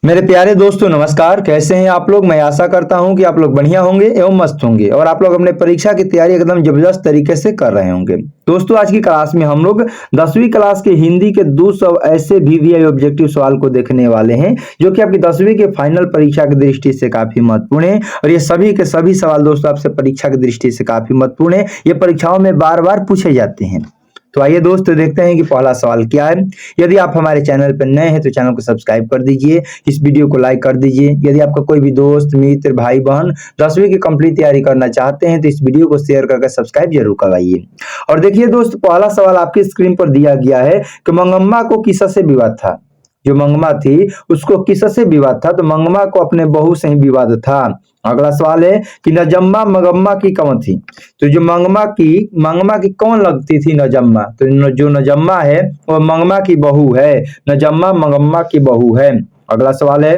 मेरे प्यारे दोस्तों नमस्कार। कैसे हैं आप लोग। मैं आशा करता हूं कि आप लोग बढ़िया होंगे एवं मस्त होंगे और आप लोग अपने परीक्षा की तैयारी एकदम जबरदस्त तरीके से कर रहे होंगे। दोस्तों आज की क्लास में हम लोग 10वीं क्लास के हिंदी के 200 ऐसे वीवीआई ऑब्जेक्टिव सवाल को देखने वाले हैं जो कि आपकी 10वीं के फाइनल परीक्षा की दृष्टि से काफी महत्वपूर्ण है। और ये सभी के सभी सवाल दोस्तों आपसे परीक्षा की दृष्टि से काफी महत्वपूर्ण है। ये परीक्षाओं में बार बार पूछे जाते हैं। तो आइए दोस्त देखते हैं कि पहला सवाल क्या है। यदि आप हमारे चैनल पर नए हैं तो चैनल को सब्सक्राइब कर दीजिए, इस वीडियो को लाइक कर दीजिए। यदि आपका कोई भी दोस्त मित्र भाई बहन 10वीं की कंप्लीट तैयारी करना चाहते हैं तो इस वीडियो को शेयर करके सब्सक्राइब जरूर करवाइए। और देखिए दोस्त पहला सवाल आपकी स्क्रीन पर दिया गया है कि मंगम्मा को किससे विवाद था। जो मंगमा थी उसको किससे विवाद था, तो मंगमा को अपने बहू से ही विवाद था। अगला सवाल है कि नजम्मा मगम्मा की कौन थी। तो जो मंगमा की कौन लगती थी नजम्मा, तो जो नजम्मा है वो मंगमा की बहू है। नजम्मा मगम्मा की बहू है। अगला सवाल है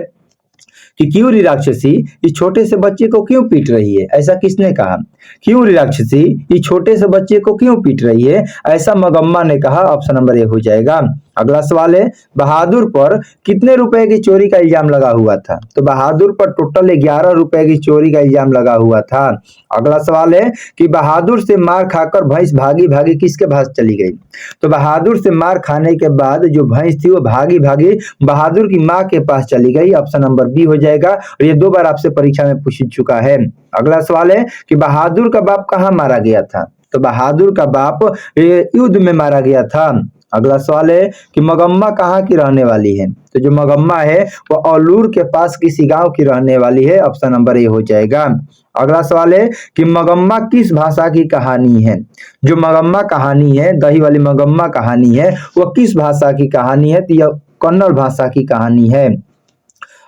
कि क्यों री राक्षसी इस छोटे से बच्चे को क्यों पीट रही है, ऐसा किसने कहा। क्यों री राक्षसी इस छोटे से बच्चे को क्यों पीट रही है, ऐसा मगम्मा ने कहा। ऑप्शन नंबर ए हो जाएगा। अगला सवाल है बहादुर पर कितने रुपए की चोरी का इल्जाम लगा हुआ था। तो बहादुर पर टोटल 11 रुपए की चोरी का इल्जाम लगा हुआ था। अगला सवाल है कि बहादुर से मार खाकर भैंस भागी भागी किसके पास चली गई। तो बहादुर से मार खाने के बाद जो भैंस थी वो भागी भागी बहादुर की माँ के पास चली गई। ऑप्शन नंबर बी हो जाएगा। और ये 2 बार आपसे परीक्षा में पूछ चुका है। अगला सवाल है कि बहादुर का बाप कहाँ मारा गया था। तो बहादुर का बाप युद्ध में मारा गया था। अगला सवाल है कि मगम्मा कहाँ की रहने वाली है। तो जो मगम्मा है वो औलूर के पास किसी गांव की रहने वाली है। ऑप्शन नंबर ए हो जाएगा। अगला सवाल है कि मगम्मा किस भाषा की कहानी है। जो मगम्मा कहानी है, दही वाली मगम्मा कहानी है, वो किस भाषा की कहानी है। तो यह कन्नड़ भाषा की कहानी है।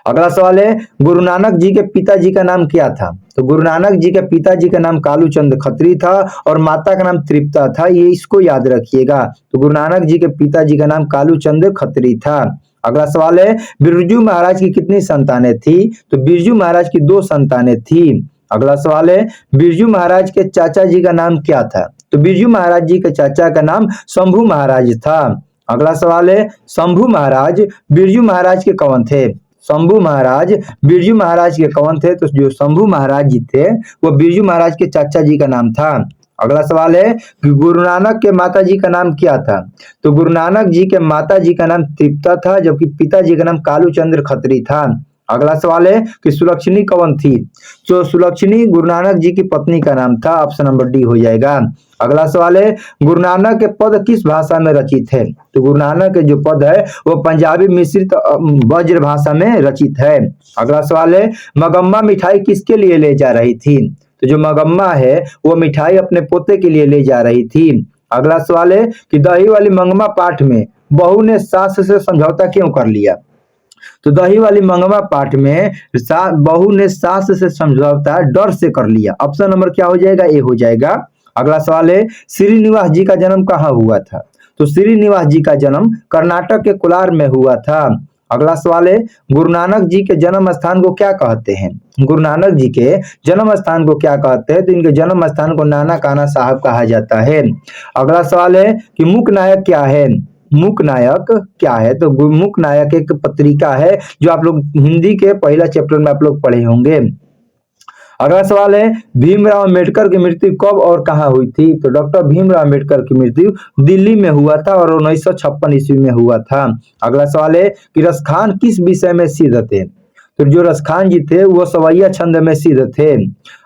अगला सवाल है गुरु नानक जी के पिताजी का नाम क्या था। तो गुरु नानक जी के पिताजी का नाम कालूचंद खत्री था और माता का नाम तृप्ता था। ये इसको याद रखिएगा। तो गुरु नानक जी के पिताजी का नाम कालूचंद खत्री था। अगला सवाल है बिरजू महाराज की कितनी संतानें थी। तो बिरजू महाराज की 2 संतानें थी। अगला सवाल है बिरजू महाराज के चाचा जी का नाम क्या था। तो बिरजू महाराज जी के चाचा का नाम शंभू महाराज था। अगला सवाल है शंभू महाराज बिरजू महाराज के कौन थे। शंभू महाराज बिरजू महाराज के कौन थे। तो जो शंभू महाराज जी थे वो बिरजू महाराज के चाचा जी का नाम था। अगला सवाल है कि गुरु नानक के माता जी का नाम क्या था। तो गुरु नानक जी के माता जी का नाम तृप्ता था जबकि पिताजी का नाम कालूचंद्र खत्री था। अगला सवाल है कि सुलक्षणी कौन थी। जो सुलक्षणी गुरु नानक जी की पत्नी का नाम था। ऑप्शन नंबर डी हो जाएगा। अगला सवाल है गुरु नानक के पद किस भाषा में रचित है। तो गुरु नानक के जो पद है वो पंजाबी मिश्रित ब्रज भाषा में रचित है। अगला सवाल है मगम्मा मिठाई किसके लिए ले जा रही थी। तो जो मगम्मा है वो मिठाई अपने पोते के लिए ले जा रही थी। अगला सवाल है कि दही वाली मंगमा पाठ में बहू ने सास से समझौता क्यों कर लिया। तो दही वाली मंगमा पाठ में बहू ने सास से समझौता डर से कर लिया। ऑप्शन नंबर क्या हो जाएगा, ए हो जाएगा। अगला सवाल है श्रीनिवास जी का जन्म कहाँ हुआ था। तो श्रीनिवास जी का जन्म कर्नाटक के कोलार में हुआ था। अगला सवाल है गुरु नानक जी के जन्म स्थान को क्या कहते हैं। गुरु नानक जी के जन्म स्थान को क्या कहते हैं। तो इनके जन्म स्थान को नाना काना साहब कहा जाता है। अगला सवाल है कि मूक नायक क्या है। मूक नायक क्या है। तो मूक नायक एक पत्रिका है जो आप लोग हिंदी के पहला चैप्टर में आप लोग पढ़े होंगे। अगला सवाल है भीमराव अम्बेडकर की मृत्यु कब और कहाँ हुई थी। तो डॉक्टर भीमराव अम्बेडकर की मृत्यु दिल्ली में हुआ था और 1956 ईस्वी में हुआ था। अगला सवाल है कि रसखान किस विषय में सिद्ध थे। तो जो रसखान जी थे वो सवैया छंद में सिद्ध थे।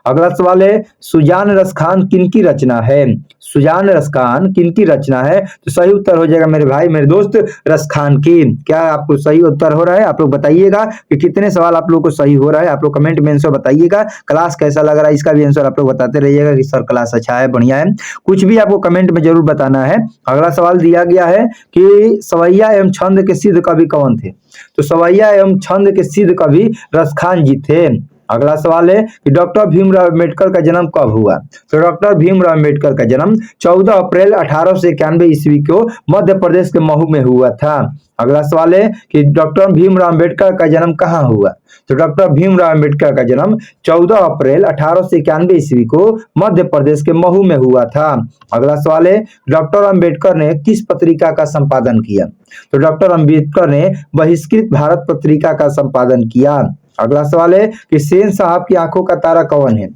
अगला सवाल है सुजान रसखान किनकी रचना है। सुजान रसखान किनकी रचना है। तो सही उत्तर हो जाएगा मेरे भाई मेरे दोस्त रसखान की। क्या आपको सही उत्तर हो रहा है, आप लोग बताइएगा कि कितने सवाल आप लोग को सही हो रहा है। आप लोग कमेंट में आंसर बताइएगा। क्लास कैसा लग रहा है इसका भी आंसर आप लोग बताते रहिएगा कि सर क्लास अच्छा है बढ़िया है, कुछ भी आपको कमेंट में जरूर बताना है। अगला सवाल दिया गया है कि सवैया एवं छंद के सिद्ध कवि कौन थे। तो सवैया एवं छंद के सिद्ध कवि रसखान जी थे। अगला सवाल है कि डॉक्टर भीमराव अम्बेडकर का जन्म कब हुआ। तो डॉक्टर भीमराव अम्बेडकर का जन्म 14 अप्रैल 1891 ईस्वी को मध्य प्रदेश के महू में हुआ था। अगला सवाल है कि डॉक्टर भीमराव अम्बेडकर का जन्म कहाँ हुआ। तो डॉक्टर भीमराव अम्बेडकर का जन्म 14 अप्रैल 1891 ईस्वी को मध्य प्रदेश के महू में हुआ था। अगला सवाल है डॉक्टर अम्बेडकर ने किस पत्रिका का संपादन किया। तो डॉक्टर अम्बेडकर ने बहिष्कृत भारत पत्रिका का संपादन किया। अगला सवाल है कि सेन साहब की आंखों का तारा कौन है।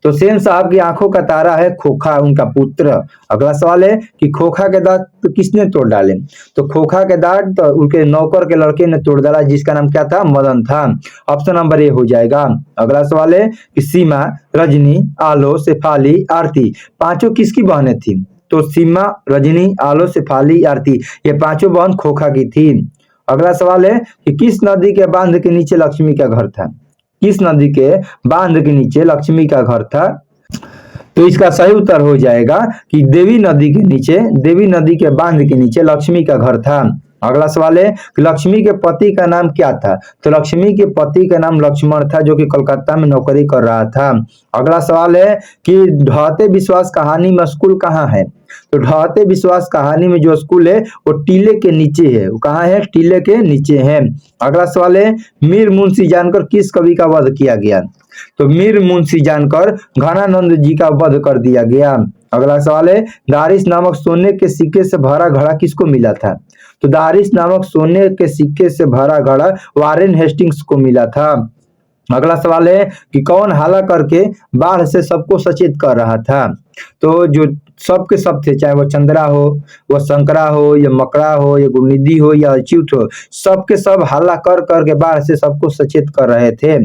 तो सेन साहब की आंखों का तारा है खोखा, उनका पुत्र। अगला सवाल है कि खोखा के दांत तो किसने तोड़ डाले। तो खोखा के दांत तो उनके नौकर के लड़के ने तोड़ डाला, जिसका नाम क्या था, मदन था। ऑप्शन नंबर ए हो जाएगा। अगला सवाल है कि सीमा, रजनी, आलो, शेफाली, आरती पांचों किसकी बहनें थी। तो सीमा, रजनी, आलो, शेफाली, आरती ये पांचों बहन खोखा की थी। अगला सवाल है कि किस नदी के बांध के नीचे लक्ष्मी का घर था। किस नदी के बांध के नीचे लक्ष्मी का घर था। तो इसका सही उत्तर हो जाएगा कि देवी नदी के बांध के नीचे लक्ष्मी का घर था। अगला सवाल है कि लक्ष्मी के पति का नाम क्या था। तो लक्ष्मी के पति का नाम लक्ष्मण था, जो कि कोलकाता में नौकरी कर रहा था। अगला सवाल है कि ढहते विश्वास कहानी में स्कूल कहाँ है। तो ढहते विश्वास कहानी में जो स्कूल है वो टीले के नीचे है। वो कहाँ है, टीले के नीचे है। अगला सवाल है मीर मुंशी जानकर किस कवि का वध किया गया। तो मीर मुंशी जानकर घनानंद जी का वध कर दिया गया। अगला सवाल है दारिश नामक सोने के सिक्के से भरा घड़ा किसको मिला था। तो दारिश नामक सोने के सिक्के से भरा घड़ा वारेन हेस्टिंग्स को मिला था। अगला सवाल है कि कौन हाला करके बाढ़ से सबको सचेत कर रहा था। तो जो सबके सब थे, चाहे वो चंद्रा हो, वो शंकरा हो, या मकड़ा हो, या गुणनिधि हो, या अच्युत हो, सबके सब हल्ला कर करके बाढ़ से सबको सचेत कर रहे थे।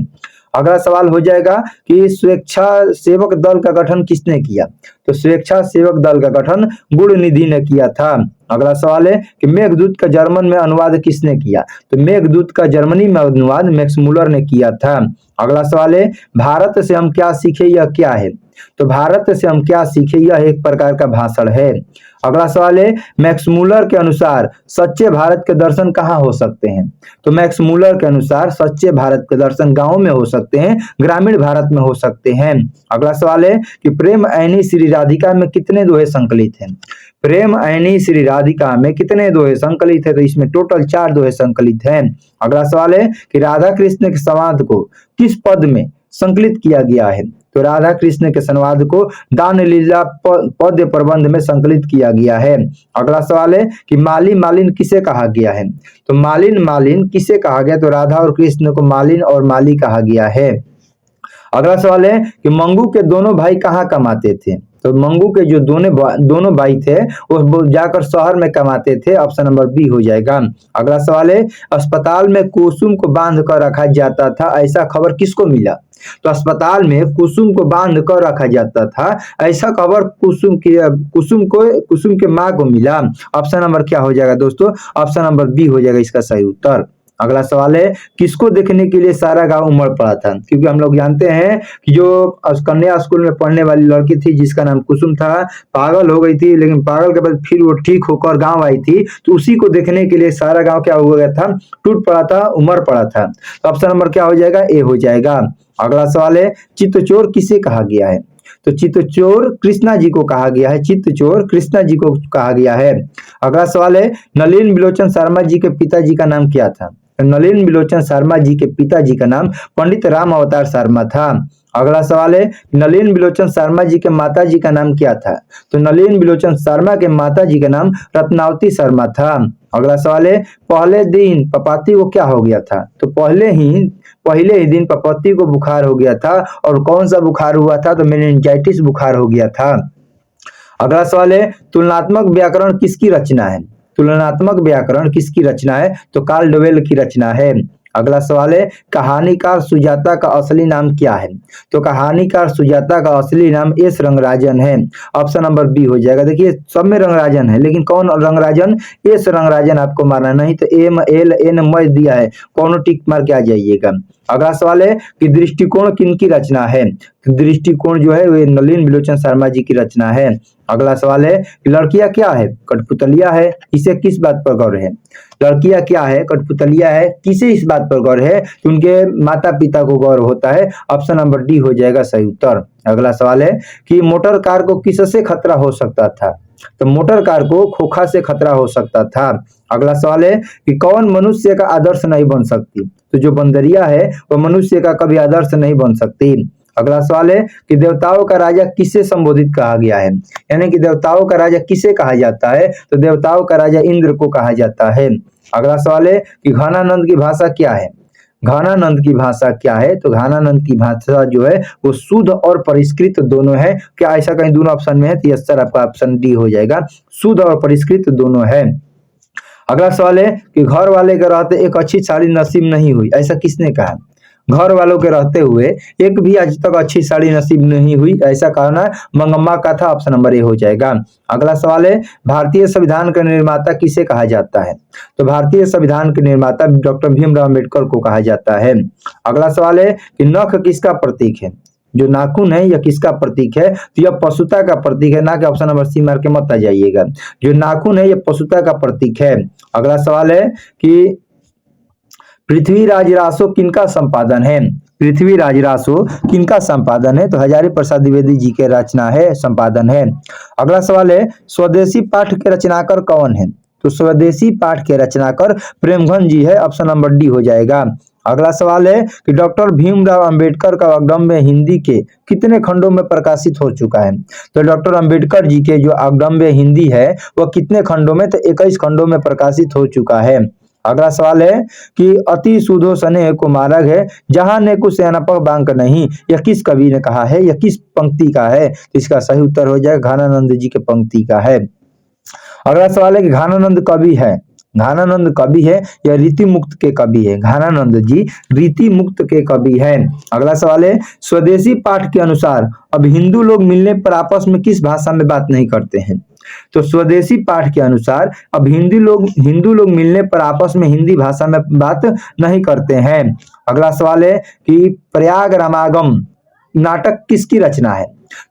अगला सवाल हो जाएगा कि स्वेच्छा सेवक दल का गठन किसने किया। तो स्वेच्छा सेवक दल का गठन गुणनिधि ने किया था। अगला सवाल है कि मेघदूत का जर्मन में अनुवाद किसने किया। तो मेघदूत का जर्मनी में अनुवाद मैक्स मुलर ने किया था। अगला सवाल है भारत से हम क्या सीखे, यह क्या है। तो भारत से हम क्या सीखे, यह एक प्रकार का भाषण है। अगला सवाल है मैक्स मुलर के अनुसार सच्चे भारत के दर्शन कहाँ हो सकते हैं। तो मैक्स मुलर के अनुसार सच्चे भारत के दर्शन गांव में हो सकते हैं, ग्रामीण भारत में हो सकते हैं। अगला सवाल है कि प्रेम ऐनी श्री राधिका में कितने दोहे संकलित हैं। प्रेम ऐनी श्री राधिका में कितने दोहे संकलित है। तो इसमें टोटल 4 दोहे संकलित हैं। अगला सवाल है कि राधा कृष्ण के संवाद को किस पद में संकलित किया गया है। तो राधा कृष्ण के संवाद को दान लीला पद्य प्रबंध में संकलित किया गया है। अगला सवाल है कि माली मालिन किसे कहा गया है। तो मालिन मालिन किसे कहा गया। तो राधा और कृष्ण को मालिन और माली कहा गया है। अगला सवाल है कि मंगू के दोनों भाई कहाँ कमाते थे। तो मंगू के जो दोनों भाई थे वो जाकर शहर में कमाते थे। ऑप्शन नंबर बी हो जाएगा। अगला सवाल है अस्पताल में कुसुम को बांध कर रखा जाता था, ऐसा खबर किसको मिला। तो अस्पताल में कुसुम को बांध कर रखा जाता था, ऐसा खबर कुसुम के माँ को मिला। ऑप्शन नंबर क्या हो जाएगा दोस्तों, ऑप्शन नंबर बी हो जाएगा इसका सही उत्तर। अगला सवाल है किसको देखने के लिए सारा गांव उमड़ पड़ा था। क्योंकि हम लोग जानते हैं कि जो कन्या स्कूल में पढ़ने वाली लड़की थी जिसका नाम कुसुम था, पागल हो गई थी, लेकिन पागल के बाद फिर वो ठीक होकर गांव आई थी। तो उसी को देखने के लिए सारा गांव क्या हो गया था, टूट पड़ा था, उमड़ पड़ा था। तो ऑप्शन नंबर क्या हो जाएगा, ए हो जाएगा। अगला सवाल है चित्तचोर किसे कहा गया है। तो चित्तचोर कृष्णा जी को कहा गया है। चित्तचोर कृष्णा जी को कहा गया है। अगला सवाल है नलिन बिलोचन शर्मा जी के पिताजी का नाम क्या था। नलिन बिलोचन शर्मा जी के पिताजी का नाम पंडित राम अवतार शर्मा था। अगला सवाल है नलिन बिलोचन शर्मा जी के माता जी का नाम क्या था। तो नलिन बिलोचन शर्मा के माता जी का नाम रत्नावती शर्मा था। अगला सवाल है पहले दिन पपाती को क्या हो गया था। तो पहले ही दिन पपाती को बुखार हो गया था। और कौन सा बुखार हुआ था, तो मेनिंजाइटिस बुखार हो गया था। अगला सवाल है तुलनात्मक व्याकरण किसकी रचना है। तुलनात्मक व्याकरण किसकी रचना है, तो कार्ल डोवेल की रचना है। अगला सवाल है कहानीकार सुजाता का असली नाम क्या है। तो कहानीकार सुजाता का असली नाम एस रंगराजन है। ऑप्शन नंबर बी हो जाएगा। देखिए सब में रंगराजन है, लेकिन कौन रंगराजन, एस रंगराजन आपको मारना, नहीं तो एम एल एन मय दिया है, कौन टिक मार के आ जाइएगा। अगला सवाल है कि दृष्टिकोण किनकी रचना है? दृष्टिकोण जो है वे नलिन विलोचन शर्मा जी की रचना है। अगला सवाल है कि लड़कियां क्या है? कठपुतलिया है। इसे किस बात पर गौर है? लड़कियां क्या है? कठपुतलिया है। किसे इस बात पर गौर है कि उनके माता पिता को गौर होता है? ऑप्शन नंबर डी हो जाएगा सही उत्तर। अगला सवाल है कि मोटर कार को किससे खतरा हो सकता था? तो मोटर कार को खोखा से खतरा हो सकता था। अगला सवाल है कि कौन मनुष्य का आदर्श नहीं बन सकती? तो जो बंदरिया है वह मनुष्य का कभी आदर्श नहीं बन सकती। अगला सवाल है कि देवताओं का राजा किसे संबोधित कहा गया है? यानी कि देवताओं का राजा किसे कहा जाता है? तो देवताओं का राजा इंद्र को कहा जाता है। अगला सवाल है कि घनानंद की भाषा क्या है? घनानंद की भाषा क्या है? तो घनानंद की भाषा जो है वो शुद्ध और परिष्कृत दोनों है। क्या ऐसा कहीं दोनों ऑप्शन में है? तो यस सर, आपका ऑप्शन डी हो जाएगा, शुद्ध और परिष्कृत दोनों है। अगला सवाल है कि घर वाले के रहते एक अच्छी साड़ी नसीब नहीं हुई, ऐसा किसने कहा? घर वालों के रहते हुए एक भी आज तक अच्छी साड़ी नसीब नहीं हुई, ऐसा कहना मंगम्मा का था। ऑप्शन नंबर ए हो जाएगा। अगला सवाल है भारतीय संविधान का निर्माता किसे कहा जाता है? तो भारतीय संविधान के निर्माता डॉक्टर भीमराव अम्बेडकर को कहा जाता है। अगला सवाल है कि नख किसका प्रतीक है? जो नाखून है यह किसका प्रतीक है? तो यह पशुता का प्रतीक है, ना कि ऑप्शन नंबर सी मार के मत आ जाइएगा। जो नाखून है यह पशुता का प्रतीक है। अगला सवाल है कि पृथ्वीराज रासो किनका संपादन है? पृथ्वीराज रासो किनका संपादन है? तो हजारी प्रसाद द्विवेदी जी के रचना है, संपादन है। अगला सवाल है स्वदेशी पाठ के रचनाकार कौन है? तो स्वदेशी पाठ के रचनाकार प्रेमघन जी है। ऑप्शन नंबर डी हो जाएगा। अगला सवाल है कि डॉक्टर भीमराव अंबेडकर का अगम्य हिंदी के कितने खंडों में प्रकाशित हो चुका है? तो डॉक्टर अंबेडकर जी के जो अगम्य हिंदी है वह कितने खंडों में? तो 21 खंडों में प्रकाशित हो चुका है। अगला सवाल है कि अति सुधो स्नेह को मार्ग है जहां ने कुछ सेनापक बांक नहीं, यह किस कवि ने कहा है? यह किस पंक्ति का है? तो इसका सही उत्तर हो जाएगा घनानंद जी के पंक्ति का है। अगला सवाल है कि घनानंद कवि है, घनानंद कवि है या रीति मुक्त के कवि है? घनानंद जी रीति मुक्त के कवि है। अगला सवाल है स्वदेशी पाठ के अनुसार अब हिंदू लोग मिलने पर आपस में किस भाषा में बात नहीं करते हैं? तो स्वदेशी पाठ के अनुसार अब हिंदू लोग मिलने पर आपस में हिंदी भाषा में बात नहीं करते हैं। अगला सवाल है कि प्रयाग रामागम नाटक किसकी रचना है?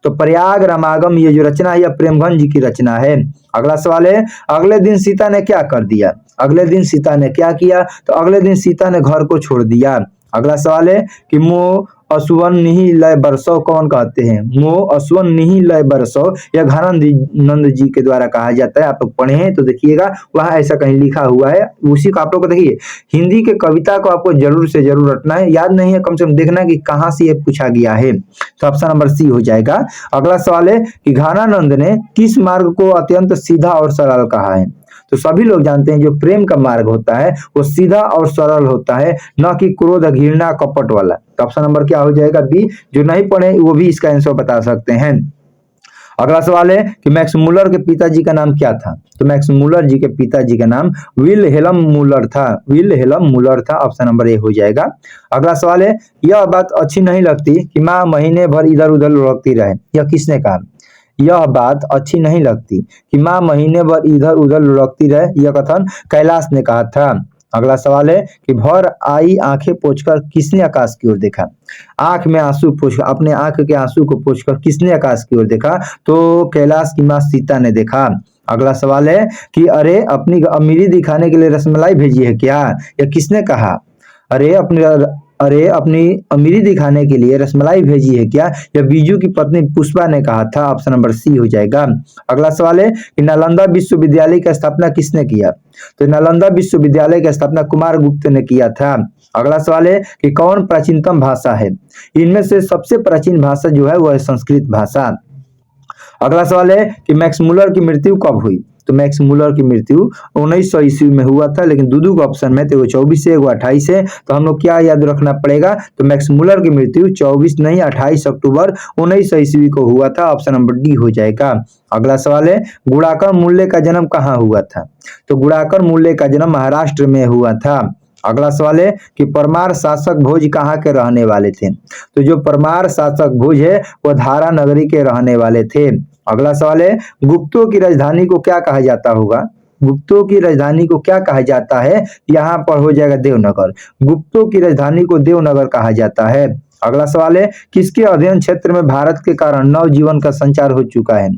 तो प्रयाग रामागम ये जो रचना है यह प्रेमघन जी की रचना है। अगला सवाल है अगले दिन सीता ने क्या कर दिया? अगले दिन सीता ने क्या किया? तो अगले दिन सीता ने घर को छोड़ दिया। अगला सवाल है कि मोह असुवन निहि लय बरसो कौन कहते हैं? मोह असुवन निहि लय बरसो यह घनानंद जी के द्वारा कहा जाता है। आप लोग पढ़े हैं तो देखिएगा वहां ऐसा कहीं लिखा हुआ है, उसी को आप लोग को देखिए हिंदी के कविता को आपको जरूर से जरूर रटना है, याद नहीं है कम से कम देखना कि कहाँ से ये पूछा गया है। तो ऑप्शन नंबर सी हो जाएगा। अगला सवाल है कि घनानंद ने किस मार्ग को अत्यंत सीधा और सरल कहा है? तो सभी लोग जानते हैं जो प्रेम का मार्ग होता है वो सीधा और सरल होता है, न कि क्रोध घृणा कपट वाला। तो ऑप्शन नंबर क्या हो जाएगा? बी। जो नहीं पढ़े वो भी इसका आंसर बता सकते हैं। अगला सवाल है कि मैक्स मूलर के पिताजी का नाम क्या था? तो मैक्स मूलर जी के पिताजी का नाम विलहेल्म मूलर था, विलहेल्म मूलर था। ऑप्शन नंबर ए हो जाएगा। अगला सवाल है यह बात अच्छी नहीं लगती कि माँ महीने भर इधर उधर लुढ़कती रहे, यह किसने कहा? यह बात अच्छी नहीं लगती कि माँ महीने भर इधर उधर लुढ़कती रहे, यह कथन कैलाश ने कहा था। अगला सवाल है कि भर आई आंखें पोंछकर किसने आकाश की ओर देखा? आंख में आंसू पोंछ अपने आंख के आंसू को पोंछकर किसने आकाश की ओर देखा? तो कैलाश की माँ सीता ने देखा। अगला सवाल है कि अरे अपनी अमीरी दिखाने के लिए रसमलाई भेजी है क्या? यह किसने कहा? अरे अपनी अमीरी दिखाने के लिए रसमलाई भेजी है क्या? यह बीजू की पत्नी पुष्पा ने कहा था। ऑप्शन नंबर सी हो जाएगा। अगला सवाल है कि नालंदा विश्वविद्यालय की स्थापना किसने किया? तो नालंदा विश्वविद्यालय की स्थापना कुमार गुप्त ने किया था। अगला सवाल है कि कौन प्राचीनतम भाषा है? इनमें से सबसे प्राचीन भाषा जो है वह है संस्कृत भाषा। अगला सवाल है कि मैक्स मूलर की मृत्यु कब हुई? तो मैक्स मूलर की मृत्यु 1900 ईस्वी में हुआ था, लेकिन दो ऑप्शन में तो 24 है, 28 है। तो हम लोग क्या याद रखना पड़ेगा? तो मैक्स मूलर की मृत्यु 24 नहीं 28 अक्टूबर 1900 ईस्वी को हुआ था। ऑप्शन नंबर डी हो जाएगा। अगला सवाल है गुणाकर मूल्य का जन्म कहाँ हुआ था? तो गुणाकर मूल्य का जन्म महाराष्ट्र में हुआ था। अगला सवाल है कि परमार शासक भोज कहाँ के रहने वाले थे? तो जो परमार शासक भोज है वह धारा नगरी के रहने वाले थे। अगला सवाल है गुप्तों की राजधानी को क्या कहा जाता होगा? गुप्तों की राजधानी को क्या कहा जाता है? यहाँ पर हो जाएगा देवनगर। गुप्तों की राजधानी को देवनगर कहा जाता है। अगला सवाल है, किसके अध्ययन क्षेत्र में भारत के कारण नवजीवन का संचार हो चुका है?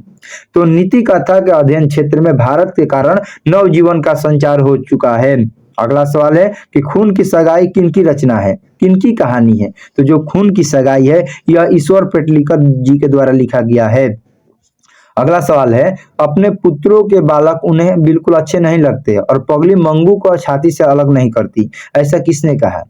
तो नीति कथा के अध्ययन क्षेत्र में भारत के कारण नवजीवन का संचार हो चुका है। अगला सवाल है कि खून की सगाई किनकी रचना है, किनकी कहानी है? तो जो खून की सगाई है यह ईश्वर पेटलिकर जी के द्वारा लिखा गया है। अगला सवाल है, अपने पुत्रों के बालक उन्हें बिल्कुल अच्छे नहीं लगते और पगली मंगू को छाती से अलग नहीं करती, ऐसा किसने कहा?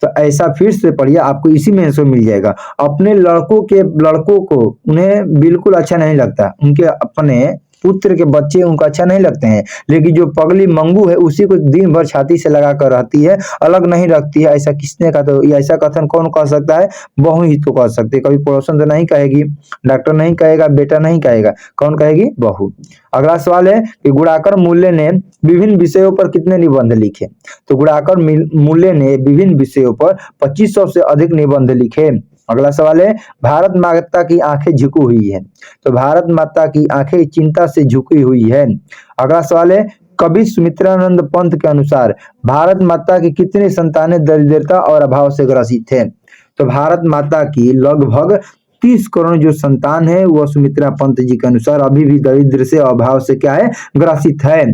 तो ऐसा फिर से पढ़िए, आपको इसी में आंसर मिल जाएगा। अपने लड़कों को उन्हें बिल्कुल अच्छा नहीं लगता, उनके अपने पुत्र के बच्चे उनको अच्छा नहीं लगते हैं, लेकिन जो पगली मंगू है उसी को दिन भर छाती से लगा कर रहती है, अलग नहीं रखती है, ऐसा किसने कहा? तो ये ऐसा कथन कौन कह सकता है? बहू ही तो कह सकते हैं। कभी पड़ोसन तो नहीं कहेगी, डॉक्टर नहीं कहेगा, बेटा नहीं कहेगा, कौन कहेगी? बहू। अगला सवाल है कि गुणाकर मूल्य ने विभिन्न विषयों पर कितने निबंध लिखे? तो गुणाकर मूल्य ने विभिन्न विषयों पर 2500 से अधिक निबंध लिखे। अगला सवाल है, भारत माता की आंखें झुकी हुई है। तो भारत माता की आंखें चिंता से झुकी हुई है। अगला सवाल है, कवि सुमित्रानंद पंत के अनुसार भारत माता की कितनी संतानें दरिद्रता और अभाव से ग्रसित है? तो भारत माता की लगभग 30 करोड़ जो संतान है वह सुमित्रा पंत जी के अनुसार अभी भी दरिद्र से अभाव से क्या है? ग्रसित है।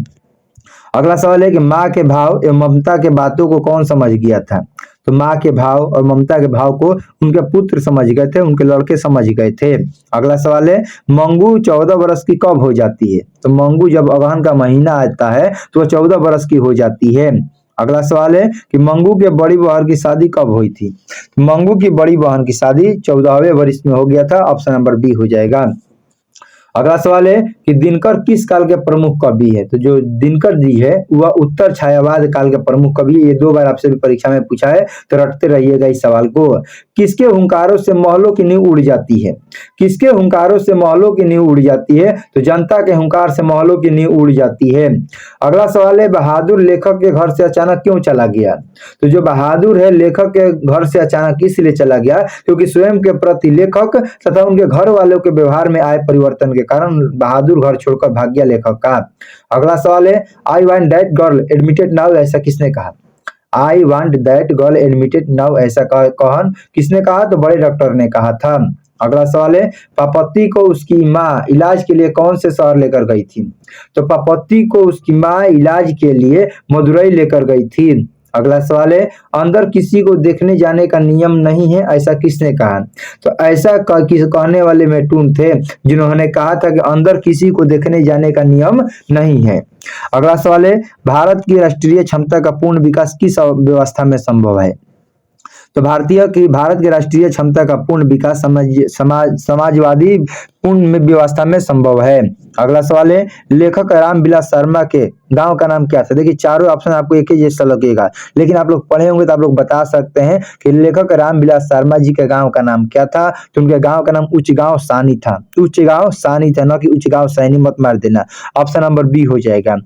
अगला सवाल है कि माँ के भाव एवं ममता के बातों को कौन समझ गया था? तो माँ के भाव और ममता के भाव को उनके पुत्र समझ गए थे, उनके लड़के समझ गए थे। अगला सवाल है, मंगू 14 वर्ष की कब हो जाती है? तो मंगू जब अगहन का महीना आता है तो वह 14 वर्ष की हो जाती है। अगला सवाल है कि मंगू के बड़ी बहन की शादी कब हुई थी? मंगू की बड़ी बहन की शादी 14वें वर्ष में हो गया था। ऑप्शन नंबर बी हो जाएगा। अगला सवाल है कि दिनकर किस काल के प्रमुख कवि है? तो जो दिनकर जी है वह उत्तर छायावाद काल के प्रमुख कवि है। ये 2 बार आपसे भी परीक्षा में पूछा है, तो रटते रहिएगा इस सवाल को। किसके हुंकारों से महलों की नींव उड़ जाती है? किसके हुंकारों से महलों की नींव उड़ जाती है? तो जनता के हुंकार से महलों की नींव उड़ जाती है। अगला सवाल है, बहादुर लेखक के घर से अचानक क्यों चला गया? तो जो बहादुर है लेखक के घर से अचानक इसलिए चला गया क्योंकि स्वयं के प्रति लेखक तथा उनके घर वालों के व्यवहार में आए परिवर्तन के कारण बहादुर घर छोड़कर भाग गया लेखक का। अगला सवाल है, I want that girl admitted now, ऐसा किसने कहा? I want that girl admitted now ऐसा कौन किसने कहा? तो बड़े डॉक्टर ने कहा था। अगला सवाल है, पापत्ती को उसकी माँ इलाज के लिए कौन से शहर लेकर गई थी? तो पापत्ती को उसकी माँ इलाज के लिए मदुरई लेकर गई थी। अगला सवाल है, अंदर किसी को देखने जाने का नियम नहीं है, ऐसा किसने कहा? तो ऐसा कहने वाले मेटून थे जिन्होंने कहा था कि अंदर किसी को देखने जाने का नियम नहीं है। अगला सवाल है, भारत की राष्ट्रीय क्षमता का पूर्ण विकास किस व्यवस्था में संभव है? तो भारत की राष्ट्रीय क्षमता का पूर्ण विकास समाजवादी पूर्ण व्यवस्था में संभव है। अगला सवाल है, लेखक रामविलास शर्मा के गांव का नाम क्या था? देखिए चारों ऑप्शन आपको एक ही जैसा लगेगा, लेकिन आप लोग पढ़े होंगे तो आप लोग बता सकते हैं कि लेखक रामविलास शर्मा जी के गांव का नाम क्या था? तो उनके गांव का नाम उच्चगांव सानी था। उच्चगांव सानी था, न कि उच्चगांव सैनी, मत मार देना। ऑप्शन नंबर बी हो जाएगा।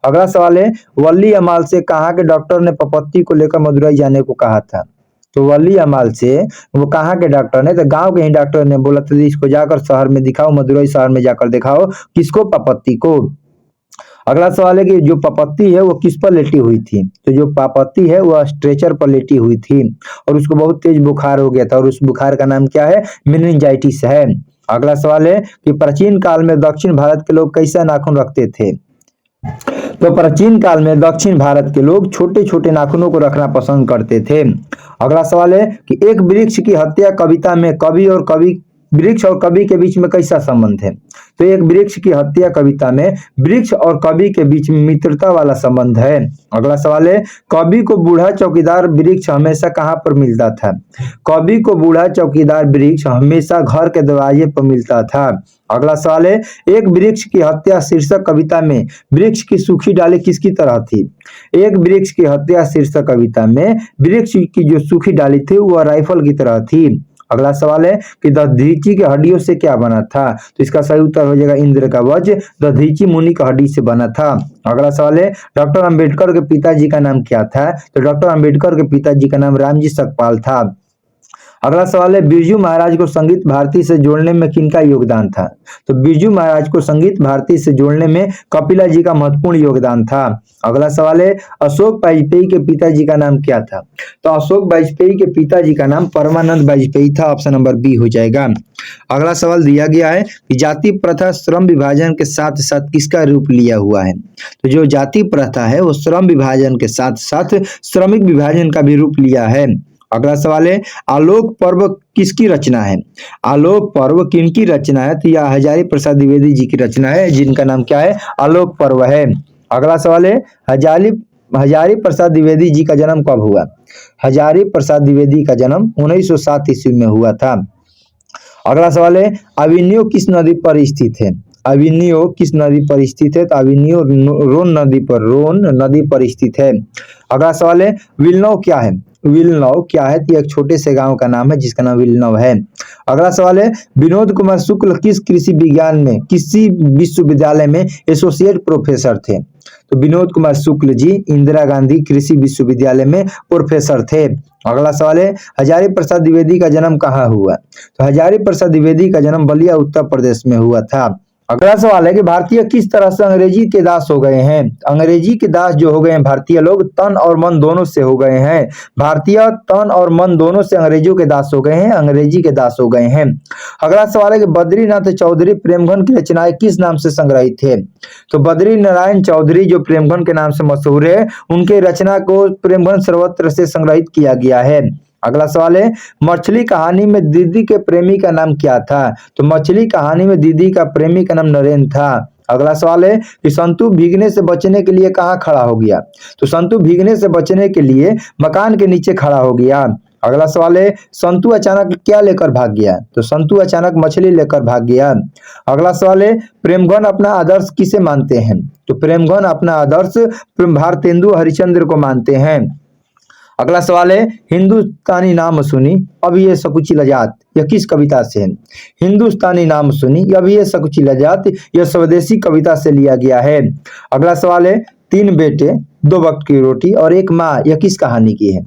अगला सवाल है, वल्ली अमाल से कहाँ के डॉक्टर ने पपत्ती को लेकर मदुरई जाने को कहा था? तो वली अमाल से वो कहाँ के डॉक्टर ने? तो गांव के ही डॉक्टर ने बोला था इसको जाकर शहर में दिखाओ, मदुरई शहर में जाकर दिखाओ। किसको? पापत्ती को। अगला सवाल है कि जो पापत्ती है वो किस पर लेटी हुई थी? तो जो पापत्ती है वह स्ट्रेचर पर लेटी हुई थी और उसको बहुत तेज बुखार हो गया था और उस बुखार का नाम क्या है? मेनिंजाइटिस है। अगला सवाल है कि प्राचीन काल में दक्षिण भारत के लोग कैसा नाखून रखते थे? तो प्राचीन काल में दक्षिण भारत के लोग छोटे छोटे नाखूनों को रखना पसंद करते थे। अगला सवाल है कि एक वृक्ष की हत्या कविता में वृक्ष और कवि के बीच में कैसा संबंध है? तो एक वृक्ष की हत्या कविता में वृक्ष और कवि के बीच में मित्रता वाला संबंध है। अगला सवाल है, कवि को बूढ़ा चौकीदार वृक्ष हमेशा कहाँ पर मिलता था? कवि को बूढ़ा चौकीदार वृक्ष हमेशा घर के दरवाजे पर मिलता था। अगला सवाल है, एक वृक्ष की हत्या शीर्षक कविता में वृक्ष की सूखी डाली किसकी तरह थी? एक वृक्ष की हत्या शीर्षक कविता में वृक्ष की जो सूखी डाली थी वह राइफल की तरह थी। अगला सवाल है कि दधीची के हड्डियों से क्या बना था? तो इसका सही उत्तर हो जाएगा इंद्र का वज्र, दधीची मुनि का हड्डी से बना था। अगला सवाल है, डॉक्टर अंबेडकर के पिताजी का नाम क्या था? तो डॉक्टर अंबेडकर के पिताजी का नाम रामजी सकपाल था। अगला सवाल है, बिरजू महाराज को संगीत भारती से जोड़ने में किनका योगदान था? तो बिरजू महाराज को संगीत भारती से जोड़ने में कपिला जी का महत्वपूर्ण योगदान था। अगला सवाल है, अशोक वाजपेयी के पिताजी का नाम क्या था? तो अशोक वाजपेयी के पिताजी का नाम परमानंद वाजपेयी था। ऑप्शन नंबर बी हो जाएगा। अगला सवाल दिया गया है कि जाति प्रथा श्रम विभाजन के साथ साथ किसका रूप लिया हुआ है? तो जो जाति प्रथा है वो श्रम विभाजन के साथ साथ श्रमिक विभाजन का भी रूप लिया है। अगला सवाल है, आलोक पर्व किसकी रचना है? आलोक पर्व किनकी रचना है? तो यह हजारी प्रसाद द्विवेदी जी की रचना है, जिनका नाम क्या है? आलोक पर्व है। अगला सवाल है, हजारी प्रसाद द्विवेदी जी का जन्म कब हुआ? हजारी प्रसाद द्विवेदी का जन्म 1907 ईस्वी में हुआ था। अगला सवाल है, अविनियो किस नदी पर स्थित है? अविनियो किस नदी पर स्थित है? तो अविनियो रोन नदी पर स्थित है। अगला सवाल है, विलनव क्या है? विलनव क्या है? तो एक छोटे से गांव का नाम है जिसका नाम विलनव है। अगला सवाल है, विनोद कुमार शुक्ल किस कृषि विज्ञान में किसी विश्वविद्यालय में एसोसिएट प्रोफेसर थे? तो विनोद कुमार शुक्ल जी इंदिरा गांधी कृषि विश्वविद्यालय में प्रोफेसर थे। अगला सवाल है, हजारी प्रसाद द्विवेदी का जन्म कहाँ हुआ? तो हजारी प्रसाद द्विवेदी का जन्म बलिया उत्तर प्रदेश में हुआ था। अगला सवाल है कि भारतीय किस तरह से अंग्रेजी के दास हो गए हैं? अंग्रेजी के दास जो हो गए हैं भारतीय लोग, तन और मन दोनों से हो गए हैं। भारतीय तन और मन दोनों से अंग्रेजों के दास हो गए हैं, अंग्रेजी के दास हो गए हैं। अगला सवाल है कि बद्रीनाथ चौधरी प्रेमघन की रचनाएं किस नाम से संग्रहित थे? तो बद्री नारायण चौधरी जो प्रेमघन के नाम से मशहूर है, उनके रचना को प्रेमघन सर्वत्र से संग्रहित किया गया है। अगला सवाल है, मछली कहानी में दीदी के प्रेमी का नाम क्या था? तो मछली कहानी में दीदी का प्रेमी का नाम नरेन था। अगला सवाल है कि संतू भीगने से बचने के लिए कहाँ खड़ा हो गया? तो संतू भीगने से बचने के लिए मकान के नीचे खड़ा हो गया। अगला सवाल है, संतू अचानक क्या लेकर भाग गया? तो संतू अचानक मछली लेकर भाग गया। अगला सवाल है, प्रेमघन अपना आदर्श किसे मानते हैं? तो प्रेमघन अपना आदर्श भारतेंदु हरिश्चंद्र को मानते हैं। अगला सवाल है, हिंदुस्तानी नाम सुनी अब ये सकुची लजात यह किस कविता से है? हिंदुस्तानी नाम सुनी अब ये सकुची लजात यह स्वदेशी कविता से लिया गया है। अगला सवाल है, तीन बेटे दो वक्त की रोटी और एक माँ यह किस कहानी की है?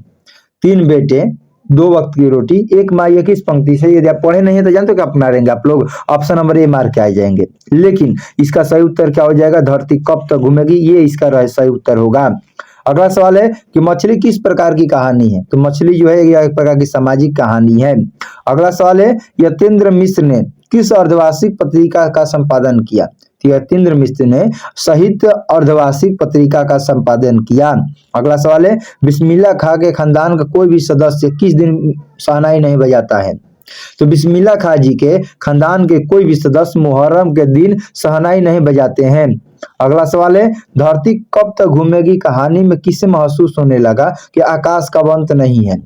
तीन बेटे दो वक्त की रोटी एक माँ यह किस पंक्ति से? यदि आप पढ़े नहीं है तो जानते हो क्या मारेंगे आप लोग? ऑप्शन नंबर ए मार के आ जाएंगे। लेकिन इसका सही उत्तर क्या हो जाएगा? धरती कब तक घूमेगी, ये इसका सही उत्तर होगा। अगला सवाल है कि मछली किस प्रकार की कहानी है? तो मछली जो है यह एक प्रकार की सामाजिक कहानी है। अगला सवाल है, यतीन्द्र मिश्र ने किस अर्धवार्षिक पत्रिका का संपादन किया? तो यतीन्द्र मिश्र ने साहित्य अर्धवार्षिक पत्रिका का संपादन किया। अगला सवाल है, बिस्मिल्लाह खां के खानदान का कोई भी सदस्य किस दिन शहनाई नहीं बजाता है? तो बिस्मिल्लाह खां जी के खानदान के कोई भी सदस्य मुहर्रम के दिन शहनाई नहीं बजाते हैं। अगला सवाल है, धरती कब तक घूमेगी कहानी में किसे महसूस होने लगा कि आकाश का अंत नहीं है?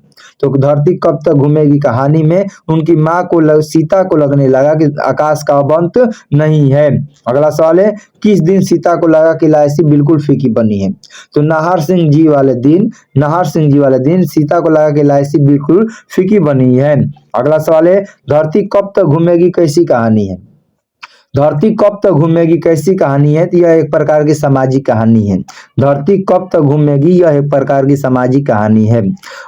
तो धरती कब तक घूमेगी कहानी में उनकी माँ को सीता को लगने लगा कि आकाश का अंत नहीं है। अगला सवाल है, किस दिन सीता को लगा कि लायसी बिल्कुल फीकी बनी है? तो नाहर सिंह जी वाले दिन सीता को लगा कि लायसी बिल्कुल फीकी बनी है। अगला सवाल है, धरती कब तक घूमेगी कैसी कहानी है? धरती कब तक घूमेगी कैसी कहानी है? तो यह एक प्रकार की सामाजिक कहानी है। धरती कब तक घूमेगी यह एक प्रकार की सामाजिक कहानी है।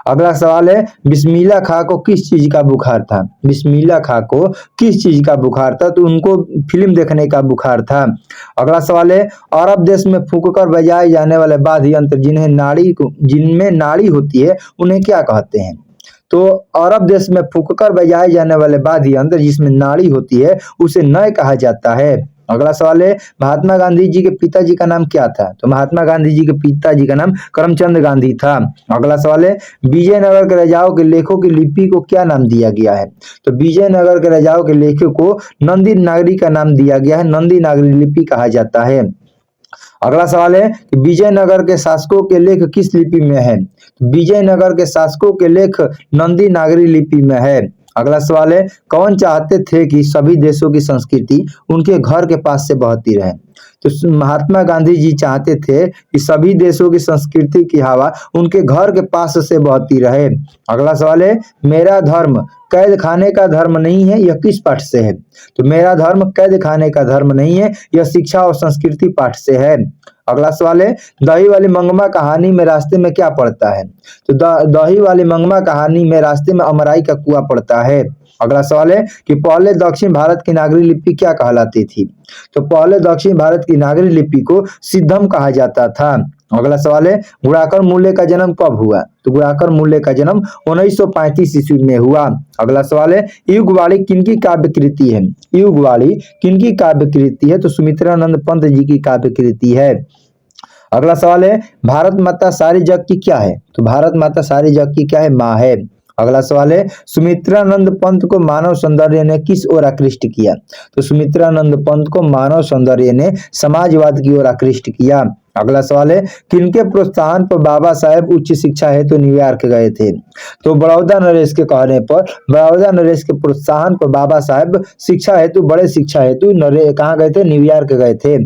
अगला सवाल है, बिस्मिल्लाह खां को किस चीज का बुखार था? बिस्मिल्लाह खां को किस चीज का बुखार था? तो उनको फिल्म देखने का बुखार था। अगला सवाल है, अरब देश में फूंककर बजाए जाने वाले वाद्य यंत्र जिनमें नाड़ी होती है उन्हें क्या कहते हैं? तो अरब देश में फूंककर बजाए जाने वाले वाद्य यंत्र जिसमें नाड़ी होती है उसे नय कहा जाता है। अगला सवाल है, महात्मा गांधी जी के पिताजी का नाम क्या था? तो महात्मा गांधी जी के पिताजी का नाम करमचंद गांधी था। अगला सवाल है, विजयनगर के राजाओं के लेखों की लिपि को क्या नाम दिया गया है? तो विजयनगर के राजाओं के लेखों को नंदी नागरी का नाम दिया गया है, नंदी नागरी लिपि कहा जाता है। अगला सवाल है कि विजयनगर के शासकों के लेख किस लिपि में है? विजयनगर के शासकों के लेख नंदी नागरी लिपि में है। अगला सवाल है, कौन चाहते थे कि सभी देशों की संस्कृति उनके घर के पास से बहती रहे? तो महात्मा गांधी जी चाहते थे कि सभी देशों की संस्कृति की हवा उनके घर के पास से बहती रहे। अगला सवाल है, मेरा धर्म कैद खाने का धर्म नहीं है, यह किस पाठ से है? तो मेरा धर्म कैद खाने का धर्म नहीं है, यह शिक्षा और संस्कृति पाठ से है। अगला सवाल है, दही वाली मंगमा कहानी में रास्ते में क्या पड़ता है? तो दही वाली मंगमा कहानी में रास्ते में अमराई का कुआं पड़ता है। अगला सवाल है कि पहले दक्षिण भारत की नागरी लिपि क्या कहलाती थी? तो पहले दक्षिण भारत की नागरी लिपि को सिद्धम कहा जाता था। अगला सवाल है, गुणाकर मूल्य का जन्म कब हुआ? तो गुणाकर मूल्य का जन्म 1935 ईस्वी में हुआ। अगला सवाल है, युगवाणी किनकी काव्य कृति है? युगवाणी किनकी काव्य कृति है? तो सुमित्रानंद पंत जी की काव्य कृति है। अगला सवाल है, भारत माता सारे जग की क्या है? तो भारत माता सारे जग की क्या है? माँ है। अगला सवाल है, सुमित्रानंद पंत को मानव सौंदर्य ने किस ओर आकृष्ट किया? तो सुमित्रानंद पंत को मानव सौंदर्य ने समाजवाद की ओर आकृष्ट किया। अगला सवाल है, किनके प्रोत्साहन पर बाबा साहेब उच्च शिक्षा हेतु तो न्यूयॉर्क गए थे? तो बड़ौदा नरेश के कहने पर, बड़ौदा नरेश के प्रोत्साहन पर बाबा साहेब शिक्षा हेतु बड़े शिक्षा हेतु कहाँ गए थे? न्यूयॉर्क गए थे।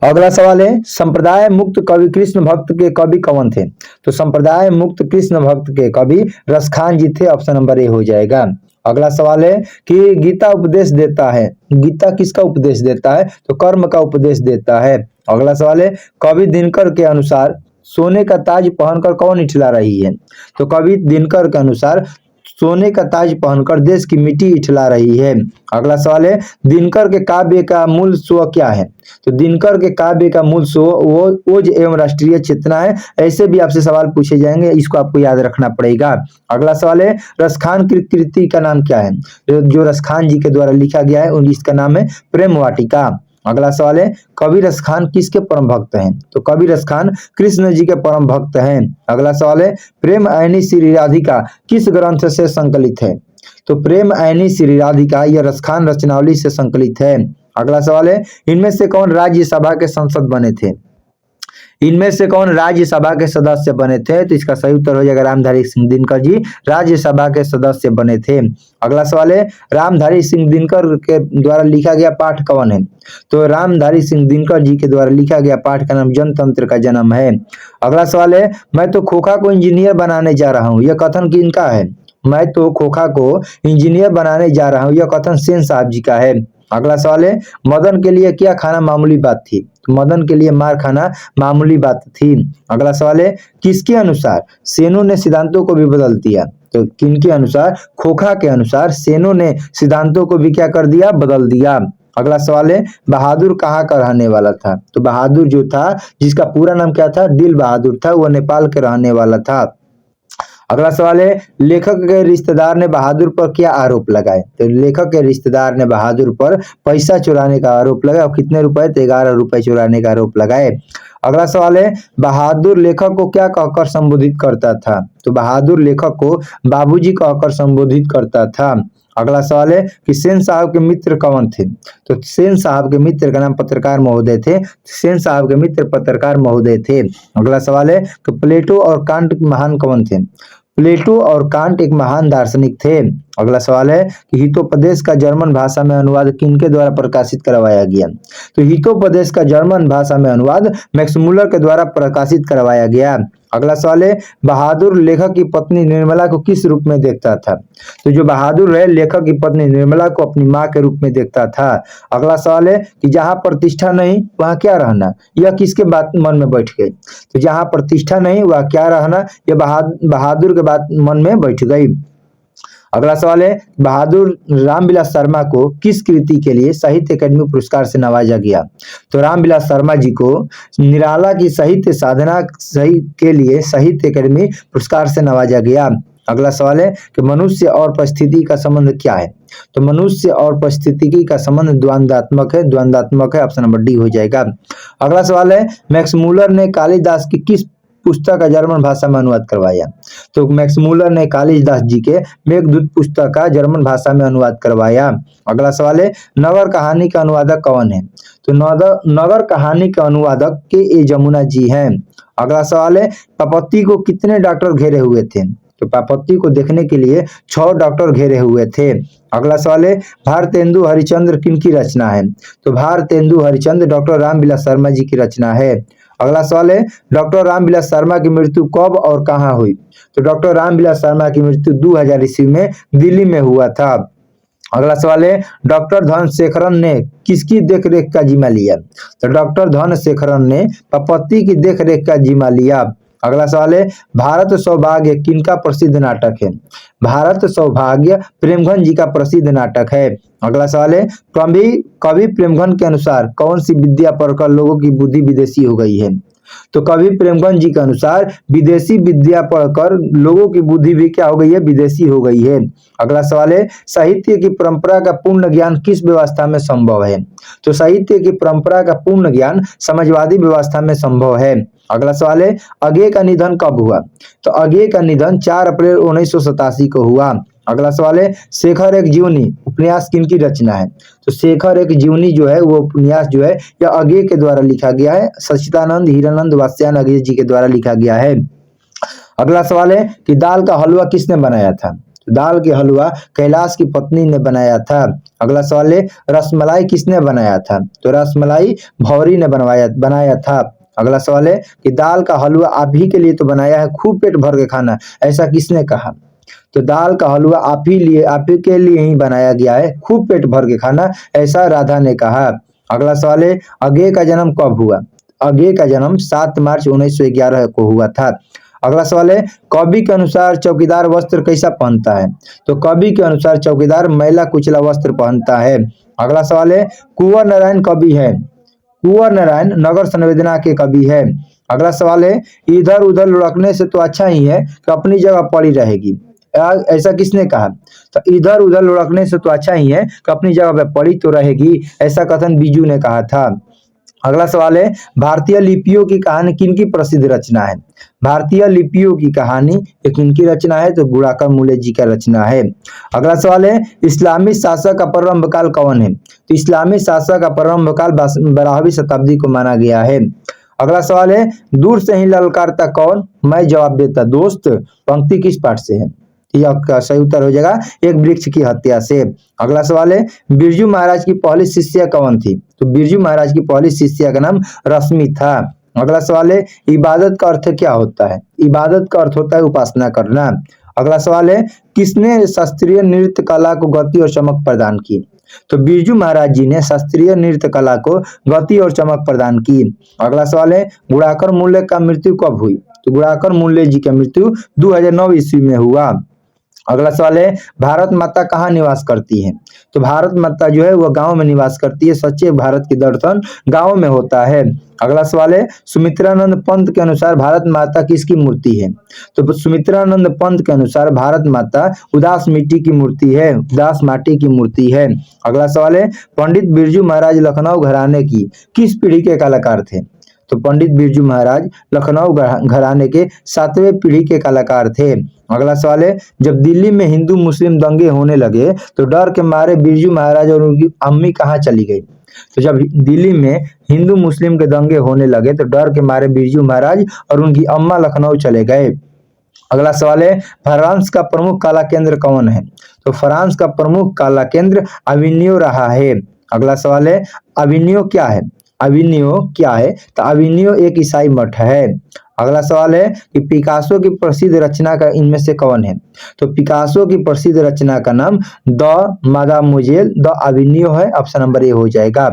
अगला सवाल है, संप्रदाय मुक्त कवि कृष्ण भक्त के कवि कौन थे? तो संप्रदाय मुक्त कृष्ण भक्त के कवि रसखान जी थे। ऑप्शन नंबर ए हो जाएगा। अगला सवाल है कि गीता उपदेश देता है, गीता किसका उपदेश देता है? तो कर्म का उपदेश देता है। अगला सवाल है, कवि दिनकर के अनुसार सोने का ताज पहनकर कौन इठला रही है? तो कवि दिनकर के अनुसार सोने का ताज पहनकर देश की मिट्टी इठला रही है। अगला सवाल है, दिनकर के काव्य का मूल स्व क्या है? तो दिनकर के काव्य का मूल स्व वो ओज एवं राष्ट्रीय चेतना है। ऐसे भी आपसे सवाल पूछे जाएंगे, इसको आपको याद रखना पड़ेगा। अगला सवाल है, रसखान की कृति का नाम क्या है? जो रसखान जी के द्वारा लिखा गया है इसका नाम है प्रेम वाटिका। अगला सवाल है, कवि रसखान किसके परम भक्त हैं? तो कवि रसखान कृष्ण जी के परम भक्त हैं। अगला सवाल है, प्रेम ऐनी श्री राधिका किस ग्रंथ से संकलित है? तो प्रेम ऐनी श्री राधिका यह रसखान रचनावली से संकलित है। अगला सवाल है, इनमें से कौन राज्यसभा के सांसद बने थे? इनमें से कौन राज्यसभा के सदस्य बने थे? तो इसका सही उत्तर हो जाएगा रामधारी सिंह दिनकर जी राज्यसभा के सदस्य बने थे। अगला सवाल है, रामधारी सिंह दिनकर के द्वारा लिखा गया पाठ कौन है? तो रामधारी सिंह दिनकर जी के द्वारा लिखा गया पाठ का नाम जनतंत्र का जन्म है। अगला सवाल है, मैं तो खोखा को इंजीनियर बनाने जा रहा हूँ, यह कथन किनका है? मैं तो खोखा को इंजीनियर बनाने जा रहा हूँ, यह कथन सेन साहब जी का है। अगला सवाल है, मदन के लिए क्या खाना मामूली बात थी? तो मदन के लिए मार खाना मामूली बात थी। अगला सवाल है, किसके अनुसार सेनों ने सिद्धांतों को भी बदल दिया? तो किनके अनुसार? खोखा के अनुसार सेनों ने सिद्धांतों को भी क्या कर दिया? बदल दिया। अगला सवाल है, बहादुर कहाँ का रहने वाला था? तो बहादुर जो था, जिसका पूरा नाम क्या था? दिल बहादुर था, वह नेपाल के रहने वाला था। अगला सवाल है, लेखक के रिश्तेदार ने बहादुर पर क्या आरोप लगाए? तो लेखक के रिश्तेदार ने बहादुर पर पैसा चुराने का आरोप लगाया। और कितने रुपए? तो 11 रुपए चुराने का आरोप लगाए। अगला सवाल है, बहादुर लेखक को क्या कहकर संबोधित करता था? तो बहादुर लेखक को बाबूजी कहकर संबोधित करता था। अगला सवाल है कि सेन साहब के मित्र कौन थे? तो सेन साहब के मित्र का नाम पत्रकार महोदय थे। सेन साहब के मित्र पत्रकार महोदय थे। अगला सवाल है कि प्लेटो और कांट महान कौन थे? प्लेटो और कांट एक महान दार्शनिक थे। अगला सवाल है कि हितोपदेश का जर्मन भाषा में अनुवाद किनके द्वारा प्रकाशित करवाया गया? तो हितोपदेश का जर्मन भाषा में अनुवाद मैक्स मूलर के द्वारा प्रकाशित करवाया गया। अगला सवाल है, बहादुर लेखक की पत्नी निर्मला को किस रूप में देखता था? तो जो बहादुर है, लेखक की पत्नी निर्मला को अपनी माँ के रूप में देखता था। अगला सवाल है कि जहाँ प्रतिष्ठा नहीं वहाँ क्या रहना? यह किसके बात मन में बैठ गई? तो जहाँ प्रतिष्ठा नहीं वहाँ क्या रहना, यह बहादुर के बात मन में बैठ गई। अगला सवाल है, बहादुर रामविलास शर्मा को किस कृति के लिए साहित्य अकादमी पुरस्कार से नवाजा गया? तो रामविलास शर्मा जी को निराला की साहित्य साधना सही के लिए साहित्य अकादमी पुरस्कार से नवाजा गया। अगला सवाल है कि मनुष्य और परिस्थिति का संबंध क्या है? तो मनुष्य और परिस्थिति का संबंध द्वंद्वात्मक है। द्वंद्वात्मक है। ऑप्शन नंबर डी हो जाएगा। अगला सवाल है, मैक्स मूलर ने कालिदास की किस पुस्तक का जर्मन भाषा में अनुवाद करवाया? तो मैक्स मूलर ने कालिदास जी के मेघदूत पुस्तक का जर्मन भाषा में अनुवाद करवाया। अगला सवाल है, नगर कहानी का अनुवादक कौन है? तो नगर कहानी के अनुवादक के ए जमुना जी हैं। अगला सवाल है, कपत्ती को कितने डॉक्टर घेरे हुए थे? तो पापत्ती को देखने के लिए 6 डॉक्टर घेरे हुए थे। अगला सवाल है, भारतेंदु हरिश्चंद्र किनकी रचना है? तो भारतेंदु हरिश्चंद्र डॉक्टर रामविलास शर्मा जी की रचना है। अगला सवाल है, डॉक्टर रामविलास शर्मा की मृत्यु कब और कहाँ हुई? तो डॉक्टर रामविलास शर्मा की मृत्यु 2000 ईस्वी में दिल्ली में हुआ था। अगला सवाल है, डॉक्टर धनशेखरन ने किसकी देखरेख का जिम्मा लिया? तो डॉक्टर धनशेखरन ने पापत्ती की देखरेख का जिम्मा लिया। अगला सवाल है, भारत सौभाग्य किनका प्रसिद्ध नाटक है? भारत सौभाग्य प्रेमघन जी का प्रसिद्ध नाटक है। अगला सवाल है, कवि कवि प्रेमघन के अनुसार कौन सी विद्या पढ़कर लोगों की बुद्धि विदेशी हो गई है? तो कवि प्रेमगंज जी के अनुसार विदेशी विद्या पढ़कर लोगों की बुद्धि भी क्या हो गई है? विदेशी हो गई है। अगला सवाल है, साहित्य की परंपरा का पूर्ण ज्ञान किस व्यवस्था में संभव है? तो साहित्य की परंपरा का पूर्ण ज्ञान समाजवादी व्यवस्था में संभव है। अगला सवाल है, अज्ञे का निधन कब हुआ? तो अज्ञे का निधन 4 अप्रैल 1987 को हुआ। अगला सवाल है, शेखर एक जीवनी उपन्यास किनकी रचना है? तो शेखर एक जीवनी जो है वो उपन्यास जो है यह अज्ञे के द्वारा लिखा गया है। सच्चिदानंद हीरानंद वात्स्यायन अज्ञे जी के द्वारा लिखा गया है। अगला सवाल है कि दाल का हलवा किसने बनाया था? तो दाल के हलवा कैलाश की पत्नी ने बनाया था। अगला सवाल है, रसमलाई किसने बनाया था? तो रसमलाई भौरी ने बनाया था। अगला सवाल है कि दाल का हलवा आप ही के लिए तो बनाया है, खूब पेट भर के खाना, ऐसा किसने कहा? तो दाल का हलवा आप ही के लिए ही बनाया गया है, खूब पेट भर के खाना, ऐसा राधा ने कहा। अगला सवाल है, अज्ञे का जन्म कब हुआ? अज्ञे का जन्म 7 मार्च 1911 को हुआ था। अगला सवाल है, कवि के अनुसार चौकीदार वस्त्र कैसा पहनता है? तो कवि के अनुसार चौकीदार मैला कुचला वस्त्र पहनता है। अगला सवाल है, कुंवर नारायण कवि है? कुंवर नारायण नगर संवेदना के कवि है। अगला सवाल है, इधर उधर लुढ़कने से तो अच्छा ही है कि अपनी जगह पड़ी रहेगी, ऐसा किसने कहा? तो इधर उधर लुढ़कने से तो अच्छा ही है कि अपनी जगह पे पड़ी तो रहेगी, ऐसा कथन बीजू ने कहा था। अगला सवाल है, भारतीय लिपियों की कहानी किनकी प्रसिद्ध रचना है? भारतीय लिपियों की कहानी ये किनकी रचना है? तो गुणाकर मूले जी का रचना है। अगला सवाल है, इस्लामी शासक का प्रारंभ काल कौन है? तो इस्लामी शासक का प्रारंभ काल 12वीं शताब्दी को माना गया है। अगला सवाल है, दूर से ही ललकारता कौन, मैं जवाब देता दोस्त, पंक्ति किस पाठ से है? यह आपका सही उत्तर हो जाएगा, एक वृक्ष की हत्या से। अगला सवाल है, बिरजू महाराज की पहली शिष्या कौन थी? तो बिरजू महाराज की पहली शिष्या का नाम रश्मि था। अगला सवाल है, इबादत का अर्थ क्या होता है? इबादत का अर्थ होता है उपासना करना। अगला सवाल है, किसने शास्त्रीय नृत्य कला को गति और चमक प्रदान की? तो बिरजू महाराज जी ने शास्त्रीय नृत्य कला को गति और चमक प्रदान की। अगला सवाल है, गुणाकर मूल्य का मृत्यु कब हुई? तो गुणाकर मूल्य जी का मृत्यु 2009 ईस्वी में हुआ। अगला सवाल है, भारत माता कहाँ निवास करती है? तो भारत माता जो है वह गांव में निवास करती है, सच्चे भारत की दर्शन गांव में होता है। अगला सवाल है, सुमित्रानंद पंत के अनुसार भारत माता किसकी मूर्ति है? तो सुमित्रानंद पंत के अनुसार भारत माता उदास मिट्टी की मूर्ति है, उदास माटी की मूर्ति है। अगला सवाल है, पंडित बिरजू महाराज लखनऊ घराने की किस पीढ़ी के कलाकार थे? तो पंडित बिरजू महाराज लखनऊ घराने के 7वें पीढ़ी के कलाकार थे। अगला सवाल है, जब दिल्ली में हिंदू मुस्लिम दंगे होने लगे तो डर के मारे बिरजू महाराज और उनकी अम्मी कहाँ चली गई? तो जब दिल्ली में हिंदू मुस्लिम के दंगे होने लगे तो डर के मारे बिरजू महाराज और उनकी अम्मा लखनऊ चले गए। अगला सवाल है, फ्रांस का प्रमुख कला केंद्र कौन है? तो फ्रांस का प्रमुख कला केंद्र अविन्यो रहा है। अगला सवाल है, अविन्यो क्या है? अविन्यो क्या है? तो अविन्यो एक ईसाई मठ है। अगला सवाल है कि पिकासो की प्रसिद्ध रचना का इनमें से कौन है? तो पिकासो की प्रसिद्ध रचना का नाम द मादामोजेल द अविन्यो है, ऑप्शन नंबर ए हो जाएगा।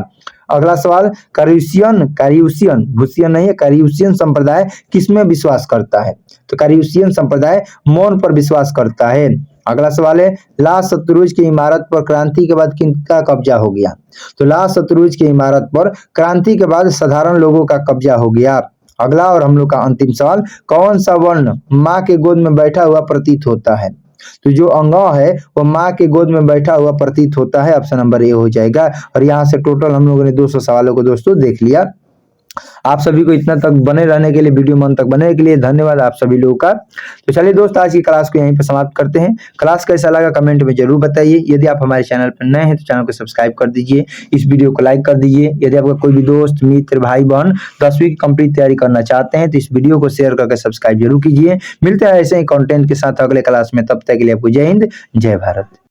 अगला सवाल, भूसियन नहीं है, कैरियुसियन संप्रदाय किसमें विश्वास करता है? तो कैरियुसियन संप्रदाय मौन पर विश्वास करता है। अगला सवाल है, लाल शतरूज की इमारत पर क्रांति के बाद किनका कब्जा हो गया? तो लाल शतरूज की इमारत पर क्रांति के बाद साधारण लोगों का कब्जा हो गया। अगला और हम लोग का अंतिम सवाल, कौन सा वर्ण माँ के गोद में बैठा हुआ प्रतीत होता है? तो जो अंगौ है वो माँ के गोद में बैठा हुआ प्रतीत होता है, ऑप्शन नंबर ए हो जाएगा। और यहाँ से टोटल हम लोगों ने 200 सवालों को दोस्तों देख लिया। आप सभी को इतना तक बने रहने के लिए, वीडियो में अंत तक बने रहने के लिए धन्यवाद आप सभी लोगों का। तो चलिए दोस्त, आज की क्लास को यहीं पर समाप्त करते हैं। क्लास कैसा लगा कमेंट में जरूर बताइए। यदि आप हमारे चैनल पर नए हैं तो चैनल को सब्सक्राइब कर दीजिए, इस वीडियो को लाइक कर दीजिए। यदि आपका कोई भी दोस्त, मित्र, भाई बहन 10वीं की कंप्लीट तैयारी करना चाहते हैं तो इस वीडियो को शेयर करके सब्सक्राइब जरूर कीजिए। मिलते हैं ऐसे ही कंटेंट के साथ अगले क्लास में, तब तक के लिए आपको जय हिंद, जय भारत।